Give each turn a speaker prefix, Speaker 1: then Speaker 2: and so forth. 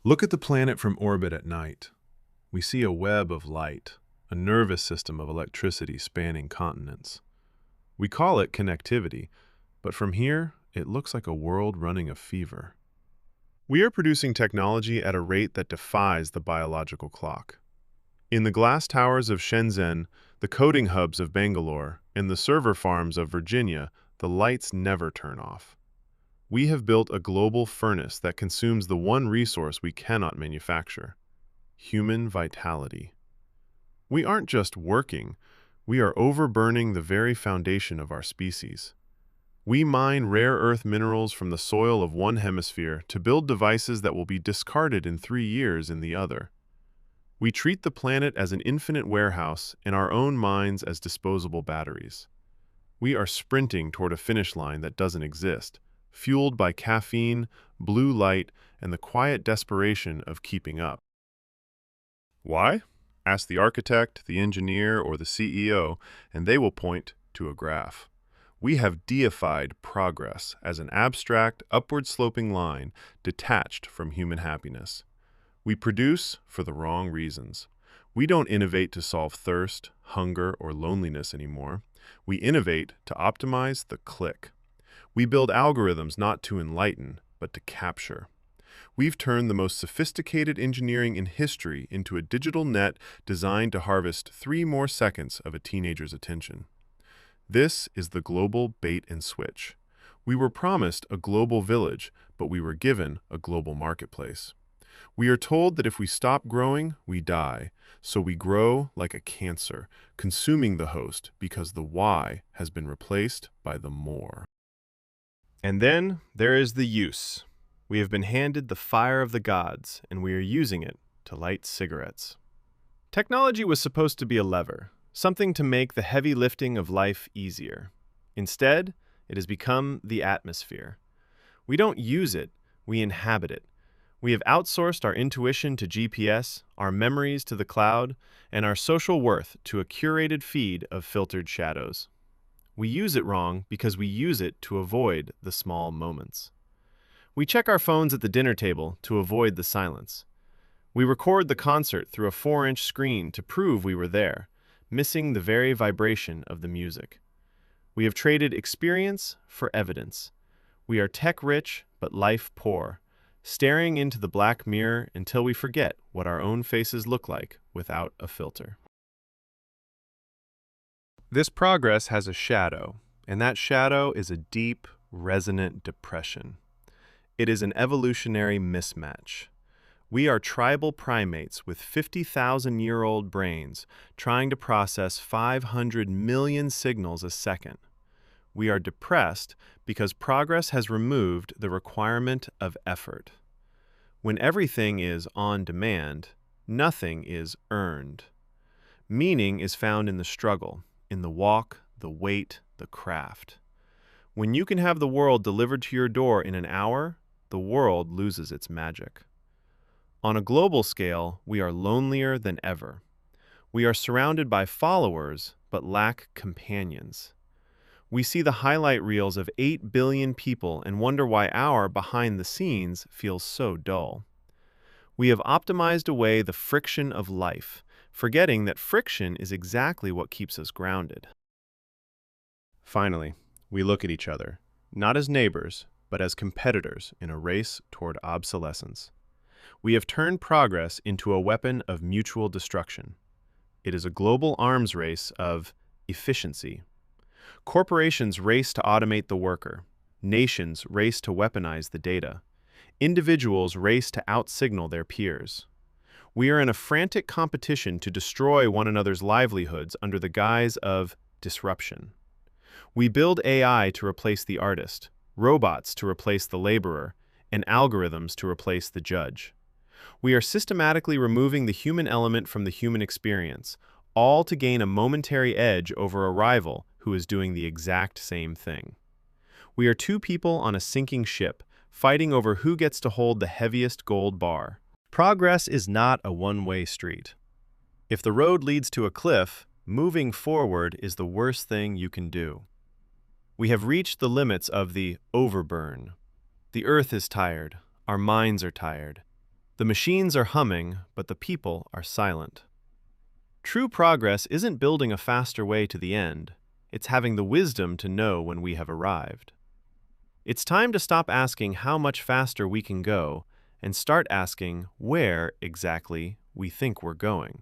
Speaker 1: Look at the planet from orbit at night. We see a web of light, a nervous system of electricity spanning continents. We call it connectivity, but from here, it looks like a world running a fever. We are producing technology at a rate that defies the biological clock. In the glass towers of Shenzhen, the coding hubs of Bangalore, and the server farms of Virginia, the lights never turn off. We have built a global furnace that consumes the one resource we cannot manufacture: human vitality. We aren't just working, we are overburning the very foundation of our species. We mine rare earth minerals from the soil of one hemisphere to build devices that will be discarded in 3 years in the other. We treat the planet as an infinite warehouse and our own minds as disposable batteries. We are sprinting toward a finish line that doesn't exist, fueled by caffeine, blue light, and the quiet desperation of keeping up. Why? Ask the architect, the engineer, or the CEO, and they will point to a graph. We have deified progress as an abstract, upward-sloping line detached from human happiness. We produce for the wrong reasons. We don't innovate to solve thirst, hunger, or loneliness anymore. We innovate to optimize the click. We build algorithms not to enlighten, but to capture. We've turned the most sophisticated engineering in history into a digital net designed to harvest 3 more seconds of a teenager's attention. This is the global bait and switch. We were promised a global village, but we were given a global marketplace. We are told that if we stop growing, we die, so we grow like a cancer, consuming the host because the why has been replaced by the more. And then there is the use. We have been handed the fire of the gods, and we are using it to light cigarettes. Technology was supposed to be a lever, something to make the heavy lifting of life easier. Instead, it has become the atmosphere. We don't use it, we inhabit it. We have outsourced our intuition to GPS, our memories to the cloud, and our social worth to a curated feed of filtered shadows. We use it wrong because we use it to avoid the small moments. We check our phones at the dinner table to avoid the silence. We record the concert through a 4-inch screen to prove we were there, missing the very vibration of the music. We have traded experience for evidence. We are tech-rich but life-poor, staring into the black mirror until we forget what our own faces look like without a filter. This progress has a shadow, and that shadow is a deep, resonant depression. It is an evolutionary mismatch. We are tribal primates with 50,000-year-old brains trying to process 500 million signals a second. We are depressed because progress has removed the requirement of effort. When everything is on demand, nothing is earned. Meaning is found in the struggle, in the walk, the wait, the craft. When you can have the world delivered to your door in an hour, the world loses its magic. On a global scale, we are lonelier than ever. We are surrounded by followers, but lack companions. We see the highlight reels of 8 billion people and wonder why our behind the scenes feels so dull. We have optimized away the friction of life, forgetting that friction is exactly what keeps us grounded. Finally, we look at each other, not as neighbors, but as competitors in a race toward obsolescence. We have turned progress into a weapon of mutual destruction. It is a global arms race of efficiency. Corporations race to automate the worker. Nations race to weaponize the data. Individuals race to outsignal their peers. We are in a frantic competition to destroy one another's livelihoods under the guise of disruption. We build AI to replace the artist, robots to replace the laborer, and algorithms to replace the judge. We are systematically removing the human element from the human experience, all to gain a momentary edge over a rival who is doing the exact same thing. We are 2 people on a sinking ship, fighting over who gets to hold the heaviest gold bar. Progress is not a one-way street. If the road leads to a cliff, moving forward is the worst thing you can do. We have reached the limits of the overburn. The earth is tired. Our minds are tired. The machines are humming, but the people are silent. True progress isn't building a faster way to the end. It's having the wisdom to know when we have arrived. It's time to stop asking how much faster we can go and start asking where exactly we think we're going.